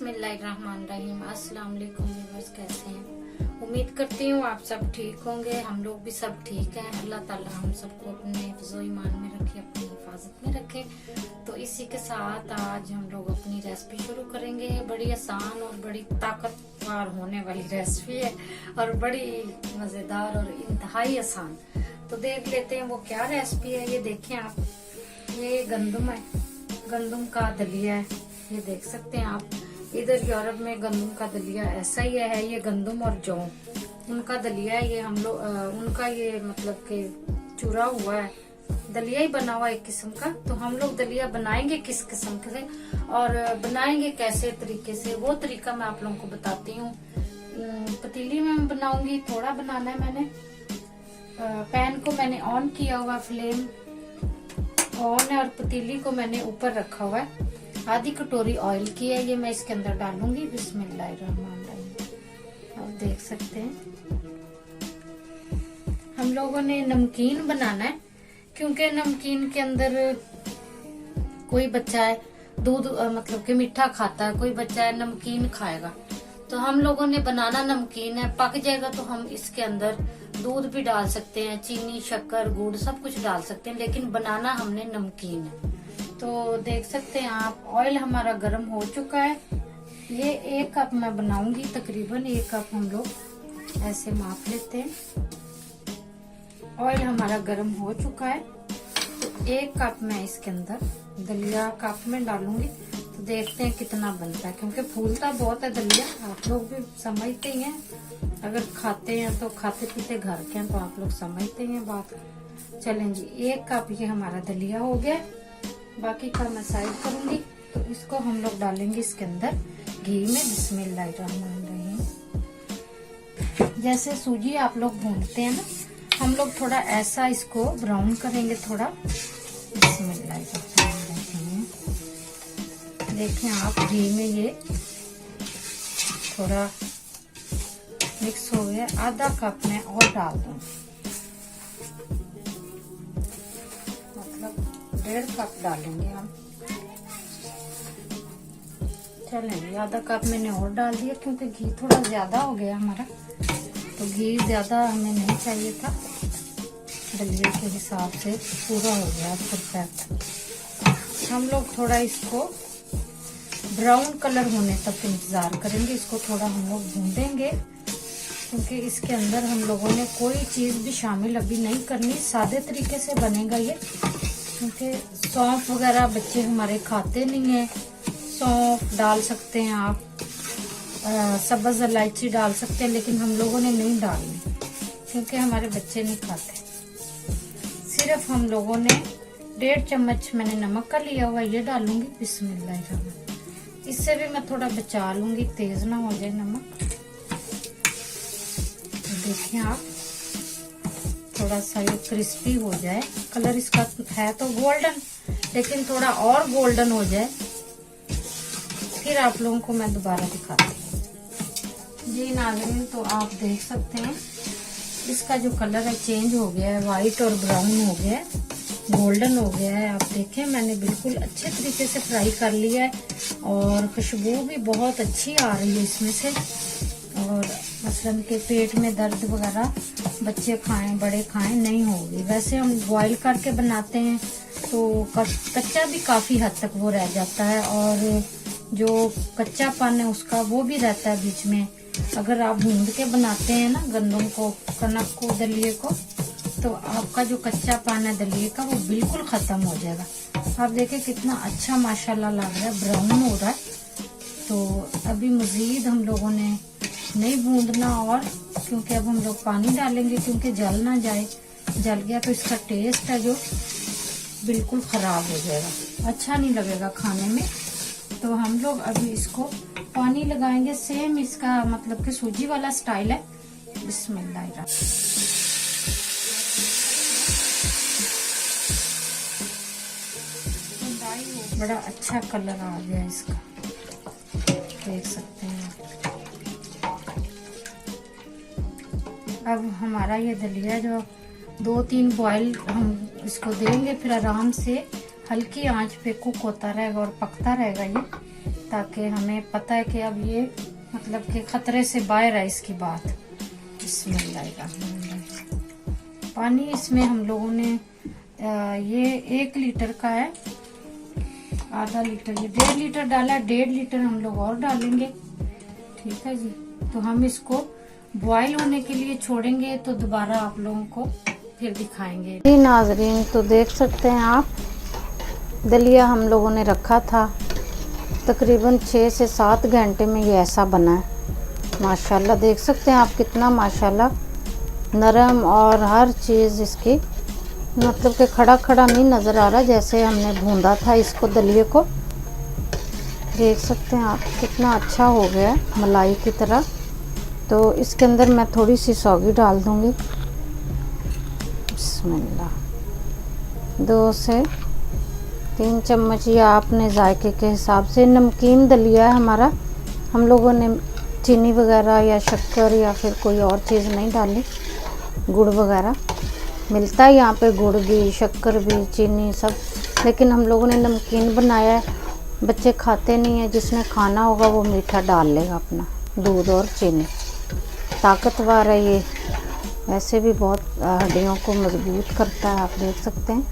बिस्मिल्लाहिर्रहमानिर्रहीम। अस्सलाम वालेकुम व्यूअर्स, कैसे हैं? उम्मीद करती हूँ आप सब ठीक होंगे। हम लोग भी सब ठीक हैं। अल्लाह ताला हम सबको अपने हिफ्ज़ो ईमान में रखे, अपनी हिफाजत में रखे। तो इसी के साथ आज हम लोग अपनी रेसिपी शुरू करेंगे। बड़ी आसान और बड़ी ताकतवर होने वाली रेसिपी है और बड़ी मजेदार और इंतहाई आसान। तो देख लेते हैं वो क्या रेसिपी है। ये देखें आप, ये गंदम है, गंदम का दलिया है। ये देख सकते हैं आप, इधर यूरोप में गंदम का दलिया ऐसा ही है। ये गंदम और जौ उनका दलिया है। ये हम लोग उनका ये मतलब के चूरा हुआ है, दलिया ही बना हुआ एक किस्म का। तो हम लोग दलिया बनाएंगे किस किस्म के से और बनाएंगे कैसे तरीके से, वो तरीका मैं आप लोगों को बताती हूँ। पतीली में बनाऊंगी, थोड़ा बनाना है मैंने। पैन को मैंने ऑन किया हुआ, फ्लेम ऑन है और पतीली को मैंने ऊपर रखा हुआ है। आधी कटोरी ऑयल की है, ये मैं इसके अंदर डालूंगी। बिस्मिल्लाहिर्रहमानिर्रहीम। आप देख सकते हैं हम लोगों ने नमकीन बनाना है, क्योंकि नमकीन के अंदर कोई बच्चा है दूध मतलब कि मीठा खाता है, कोई बच्चा है नमकीन खाएगा। तो हम लोगों ने बनाना नमकीन है। पक जाएगा तो हम इसके अंदर दूध भी डाल सकते हैं, चीनी, शक्कर, गुड़ सब कुछ डाल सकते हैं, लेकिन बनाना हमने नमकीन है। तो देख सकते हैं आप, ऑयल हमारा गर्म हो चुका है। ये 1 कप मैं बनाऊंगी, तकरीबन 1 कप हम लोग ऐसे माप लेते हैं। ऑयल हमारा गर्म हो चुका है। तो 1 कप मैं इसके अंदर दलिया कप में डालूंगी। तो देखते हैं कितना बनता है, क्योंकि फूलता बहुत है दलिया। आप लोग भी समझते ही हैं, अगर खाते हैं तो खाते पीते घर के हैं तो आप लोग समझते हैं बात। चलें जी, 1 कप ये हमारा दलिया हो गया। बाकी का मैं साइड करूंगी। तो इसको हम लोग डालेंगे इसके अंदर घी में। बिस्मिल्लाहिर्रहमानिर्रहीम। जैसे सूजी आप लोग भूनते हैं ना, हम लोग थोड़ा ऐसा इसको ब्राउन करेंगे थोड़ा। बिस्मिल्लाहिर्रहमानिर्रहीम। देखें आप, घी में ये थोड़ा मिक्स हो गया। आधा कप में और डाल दूंगी, मतलब 1.5 कप डालेंगे हम। चलेंगे, आधा कप मैंने और डाल दिया, क्योंकि घी थोड़ा ज्यादा हो गया हमारा। तो घी ज्यादा हमें नहीं चाहिए था, दलिया के हिसाब से पूरा हो गया परफेक्ट। हम लोग थोड़ा इसको ब्राउन कलर होने तक इंतजार करेंगे। इसको थोड़ा हम लोग भूनेंगे, क्योंकि इसके अंदर हम लोगों ने कोई चीज भी शामिल अभी नहीं करनी। सादे तरीके से बनेगा ये, क्योंकि सौंफ वगैरह बच्चे हमारे खाते नहीं है। सौंफ डाल सकते हैं आप, सब्ज इलायची डाल सकते हैं, लेकिन हम लोगों ने नहीं डालनी, क्योंकि हमारे बच्चे नहीं खाते। सिर्फ हम लोगों ने 1.5 चम्मच मैंने नमक का लिया हुआ, ये डालूंगी। बिस्मिल्लाहिर्रहमानिर्रहीम। इससे भी मैं थोड़ा बचा लूंगी, तेज ना हो जाए नमक। देखिए आप, थोड़ा सा ये क्रिस्पी हो जाए, कलर इसका है तो गोल्डन, लेकिन थोड़ा और गोल्डन हो जाए, फिर आप लोगों को मैं दोबारा दिखाती हूँ। जी नाज़रीन, तो आप देख सकते हैं इसका जो कलर है चेंज हो गया है, वाइट और ब्राउन हो गया है, गोल्डन हो गया है। आप देखें, मैंने बिल्कुल अच्छे तरीके से फ्राई कर लिया है और खुशबू भी बहुत अच्छी आ रही है इसमें से। और मसलन के पेट में दर्द वगैरह बच्चे खाएं बड़े खाएं नहीं होगी। वैसे हम बॉईल करके बनाते हैं तो कच्चा भी काफी हद तक वो रह जाता है, और जो कच्चापन है उसका वो भी रहता है बीच में। अगर आप भून के बनाते हैं ना गंदम को, कनक को, दलिये को, तो आपका जो कच्चापन है दलिये का वो बिल्कुल खत्म हो जाएगा। आप देखें कितना अच्छा माशाल्लाह लग रहा है, ब्राउन हो रहा है। तो अभी मजीद हम लोगों ने नहीं भूनना, और क्योंकि अब हम लोग पानी डालेंगे, क्योंकि जल ना जाए। जल गया तो इसका टेस्ट है जो बिल्कुल खराब हो जाएगा, अच्छा नहीं लगेगा खाने में। तो हम लोग अभी इसको पानी लगाएंगे, सेम इसका मतलब कि सूजी वाला स्टाइल है। बिस्मिल्लाहिर्रहमानिर्रहीम। बड़ा अच्छा कलर आ गया इसका, देख सकते हैं। अब हमारा ये दलिया जो 2-3 बॉईल हम इसको देंगे, फिर आराम से हल्की आंच पे कुक होता रहेगा और पकता रहेगा ये, ताकि हमें पता है कि अब ये मतलब कि खतरे से बाहर है इसकी बात। बिस्मिल्लाहिर्रहमानिर्रहीम। पानी इसमें हम लोगों ने ये 1 लीटर का है, आधा लीटर, ये 1.5 लीटर डाला, 1.5 लीटर हम लोग और डालेंगे। ठीक है जी। तो हम इसको बॉईल होने के लिए छोड़ेंगे, तो दोबारा आप लोगों को फिर दिखाएंगे। जी नाजरीन, तो देख सकते हैं आप, दलिया हम लोगों ने रखा था, तकरीबन 6 से 7 घंटे में ये ऐसा बना है। माशाल्लाह देख सकते हैं आप, कितना माशाल्लाह नरम, और हर चीज़ इसकी मतलब कि खड़ा खड़ा नहीं नज़र आ रहा, जैसे हमने भूंदा था इसको, दलिए को। देख सकते हैं आप कितना अच्छा हो गया है, मलाई की तरह। तो इसके अंदर मैं थोड़ी सी सौगी डाल दूंगी। बिस्मिल्लाह। 2 से 3 चम्मच, या आपने जायके के हिसाब से। नमकीन दलिया है हमारा, हम लोगों ने चीनी वगैरह या शक्कर या फिर कोई और चीज़ नहीं डाली, गुड़ वगैरह मिलता है यहाँ पे, गुड़ भी, शक्कर भी, चीनी सब, लेकिन हम लोगों ने नमकीन बनाया है। बच्चे खाते नहीं है, जिसने खाना होगा वो मीठा डाल लेगा अपना, दूध और चीनी। ताकतवर है ये, वैसे भी बहुत हड्डियों को मजबूत करता है, आप देख सकते हैं।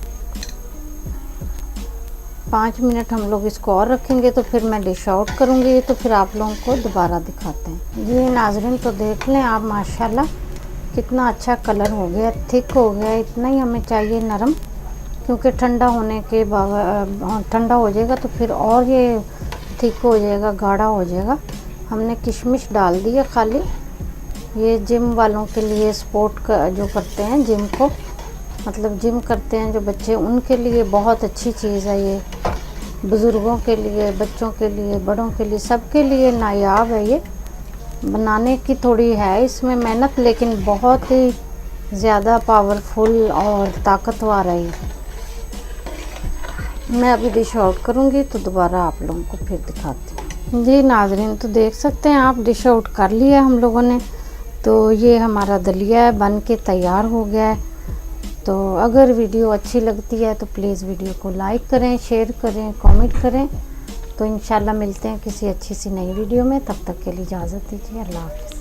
5 मिनट हम लोग इसको और रखेंगे, तो फिर मैं डिश आउट करूँगी, तो फिर आप लोगों को दोबारा दिखाते हैं। जी नाज़रीन, तो देख लें आप, माशाल्लाह कितना अच्छा कलर हो गया, थिक हो गया। इतना ही हमें चाहिए नरम, क्योंकि ठंडा होने के बाद ठंडा हो जाएगा तो फिर और ये थिक हो जाएगा, गाढ़ा हो जाएगा। हमने किशमिश डाल दी है खाली, ये जिम वालों के लिए, स्पोर्ट का जो करते हैं, जिम को मतलब जिम करते हैं जो बच्चे, उनके लिए बहुत अच्छी चीज़ है ये। बुज़ुर्गों के लिए, बच्चों के लिए, बड़ों के लिए, सबके लिए नायाब है ये। बनाने की थोड़ी है इसमें मेहनत, लेकिन बहुत ही ज़्यादा पावरफुल और ताकतवर है ये। मैं अभी डिश आउट करूँगी, तो दोबारा आप लोगों को फिर दिखाती हूँ। जी नाज़रीन, तो देख सकते हैं आप, डिश आउट कर लिया हम लोगों ने। तो ये हमारा दलिया है, बन के तैयार हो गया है। तो अगर वीडियो अच्छी लगती है तो प्लीज़ वीडियो को लाइक करें, शेयर करें, कमेंट करें। तो इंशाल्लाह मिलते हैं किसी अच्छी सी नई वीडियो में, तब तक के लिए इजाज़त दीजिए। अल्लाह हाफ़िज़।